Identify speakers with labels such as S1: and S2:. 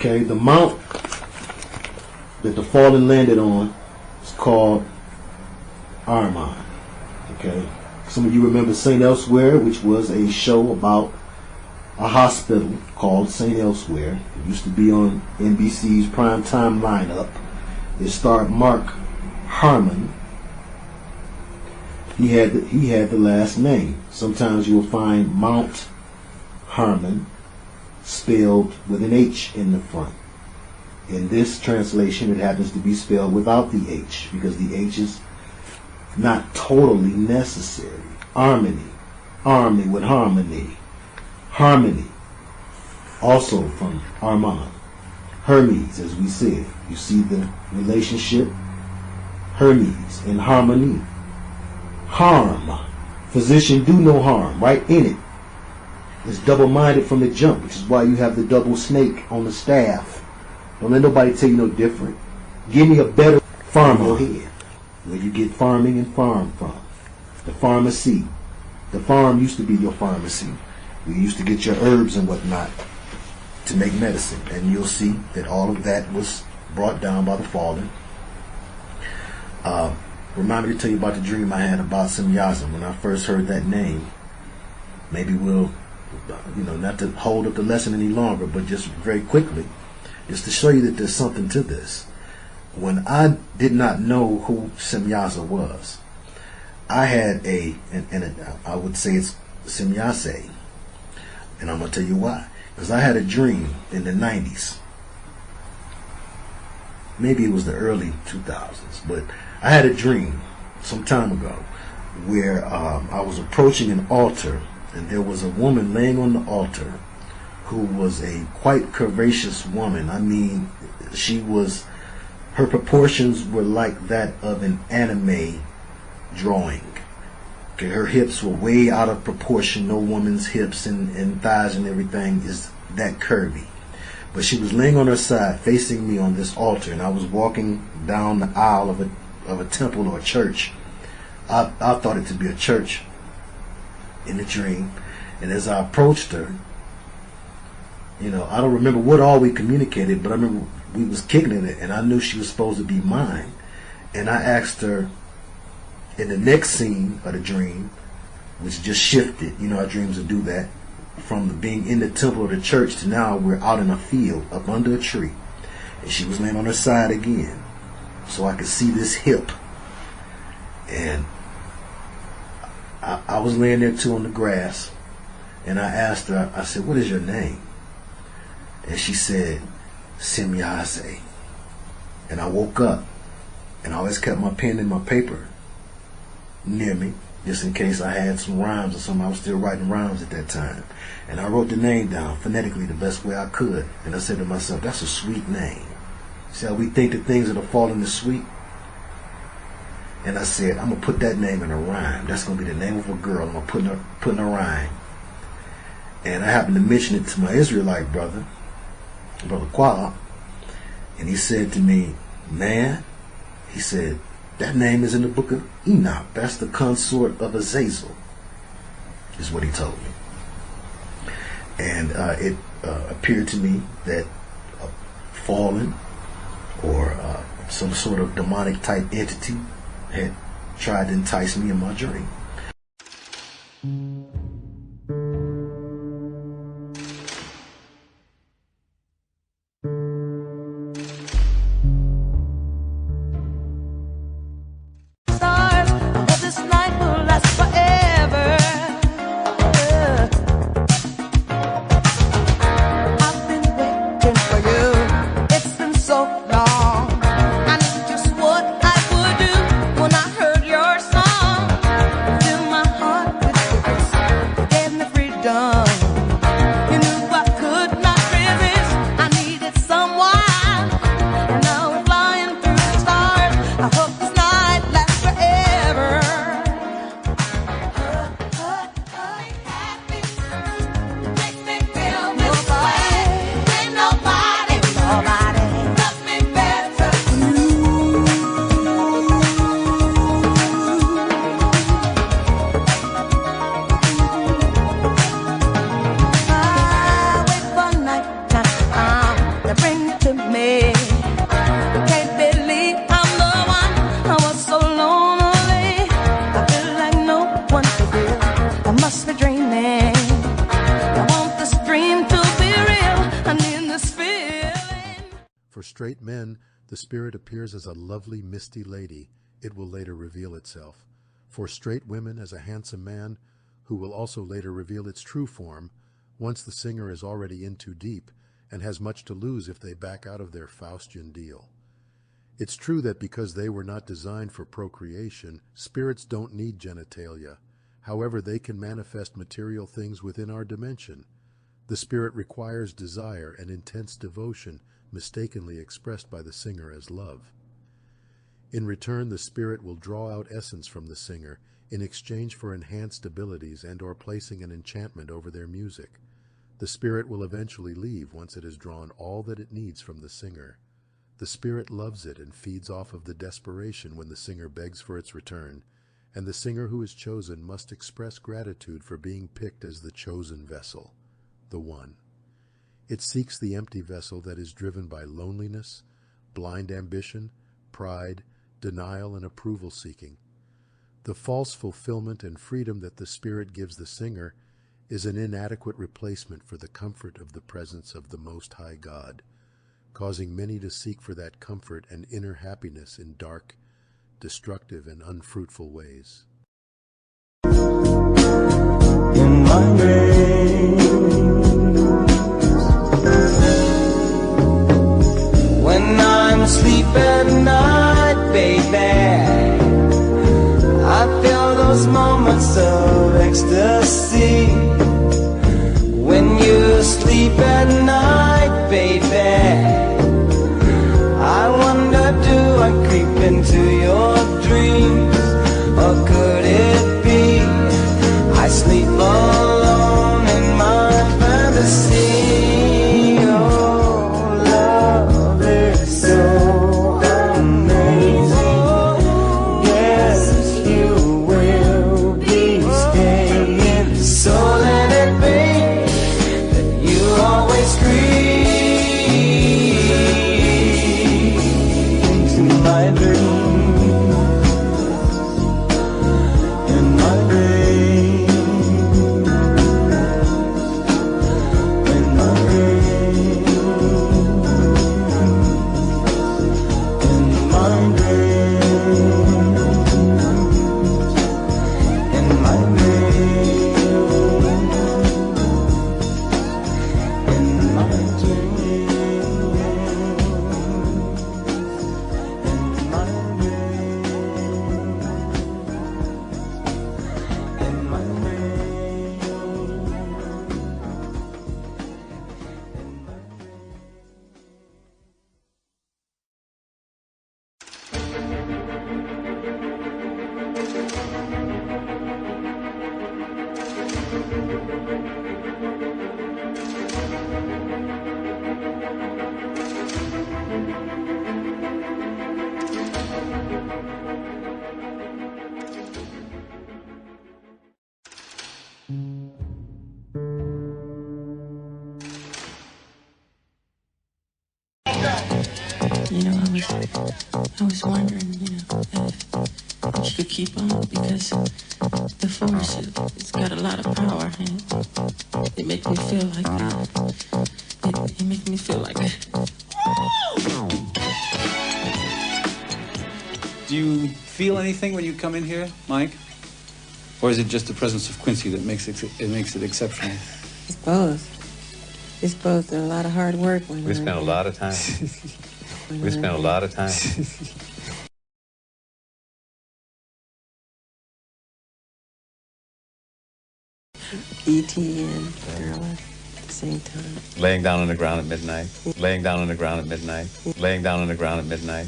S1: Okay, the mount that the fallen landed on is called Armon. Okay, some of you remember St. Elsewhere, which was a show about a hospital called St. Elsewhere. It used to be on NBC's primetime lineup. It starred Mark Harmon. He had the last name. Sometimes you will find Mount Harmon spelled with an H in the front. In this translation, it happens to be spelled without the H because the H is not totally necessary. Harmony. Army with harmony. Harmony. Also from Armand. Hermes, as we said. You see the relationship? Hermes in harmony. Harm. Physician do no harm. Right in it. It's double-minded from the jump, which is why you have the double snake on the staff. Don't let nobody tell you no different. Give me a better farmer head. Where you get farming and farm from. The pharmacy. The farm used to be your pharmacy. You used to get your herbs and whatnot to make medicine. And you'll see that all of that was brought down by the fallen. Remind me to tell you about the dream I had about Semyaza when I first heard that name. Maybe we'll, not to hold up the lesson any longer, but just very quickly, just to show you that there's something to this. When I did not know who Semyaza was, I had I would say it's Semyase, and I'm going to tell you why. Because I had a dream in the 90s. Maybe it was the early 2000s, but I had a dream some time ago where I was approaching an altar, and there was a woman laying on the altar who was a quite curvaceous woman. I mean, her proportions were like that of an anime drawing. Okay, her hips were way out of proportion. No woman's hips and thighs and everything is that curvy. But she was laying on her side facing me on this altar, and I was walking down the aisle of a temple or a church. I thought it to be a church in the dream. And as I approached her, I don't remember what all we communicated, but I remember we was kicking it, and I knew she was supposed to be mine. And I asked her in the next scene of the dream, which just shifted, how dreams will do that, from being in the temple or the church to now we're out in a field up under a tree. And she was laying on her side again, so I could see this hip. And I was laying there too on the grass, and I asked her, I said, "What is your name?" And she said, "Semyaze." And I woke up, and I always kept my pen and my paper near me, just in case I had some rhymes or something. I was still writing rhymes at that time. And I wrote the name down phonetically the best way I could. And I said to myself, that's a sweet name. See how we think that things that are falling is sweet? And I said, I'm going to put that name in a rhyme. That's going to be the name of a girl. I'm going to put in a rhyme. And I happened to mention it to my Israelite brother, Brother Qual. And he said to me, "Man," he said, "that name is in the book of Enoch. That's the consort of Azazel," is what he told me. And it appeared to me that a fallen or some sort of demonic type entity had tried to entice me in my dream.
S2: straight men, the spirit appears as a lovely, misty lady. It will later reveal itself. For straight women, as a handsome man, who will also later reveal its true form, once the singer is already in too deep and has much to lose if they back out of their Faustian deal. It's true that because they were not designed for procreation, spirits don't need genitalia. However, they can manifest material things within our dimension. The spirit requires desire and intense devotion, mistakenly expressed by the singer as love. In return, the spirit will draw out essence from the singer in exchange for enhanced abilities and/or placing an enchantment over their music. The spirit will eventually leave once it has drawn all that it needs from the singer. The spirit loves it and feeds off of the desperation when the singer begs for its return, and the singer who is chosen must express gratitude for being picked as the chosen vessel, the one. It seeks the empty vessel that is driven by loneliness, blind ambition, pride, denial, and approval-seeking. The false fulfillment and freedom that the spirit gives the singer is an inadequate replacement for the comfort of the presence of the Most High God, causing many to seek for that comfort and inner happiness in dark, destructive, and unfruitful ways.
S3: In my dreams, when I'm asleep at night, baby, I feel those moments of ecstasy. When you sleep at night, baby, I wonder, do I creep into your dreams, or could it be I sleep alone in my fantasy? Oh, love is so amazing. Yes, you will be staying, so let it be that you always creep into my dreams. In my dreams, in my dreams, in my dreams, in my dreams, in my dreams, in my
S4: You know, I was wondering, if you could keep on, because the force, it's got a lot of power, and it makes me feel like it makes me feel like
S5: Do you feel anything when you come in here, Mike? Or is it just the presence of Quincy that makes it exceptional?
S4: it's both. It's both. And a lot of hard work when
S6: We spent a lot of time. We spent a lot of time.
S4: E.T. and Girl at the same time.
S6: Laying down on the ground at midnight. Laying down on the ground at midnight. Laying down on the ground at midnight.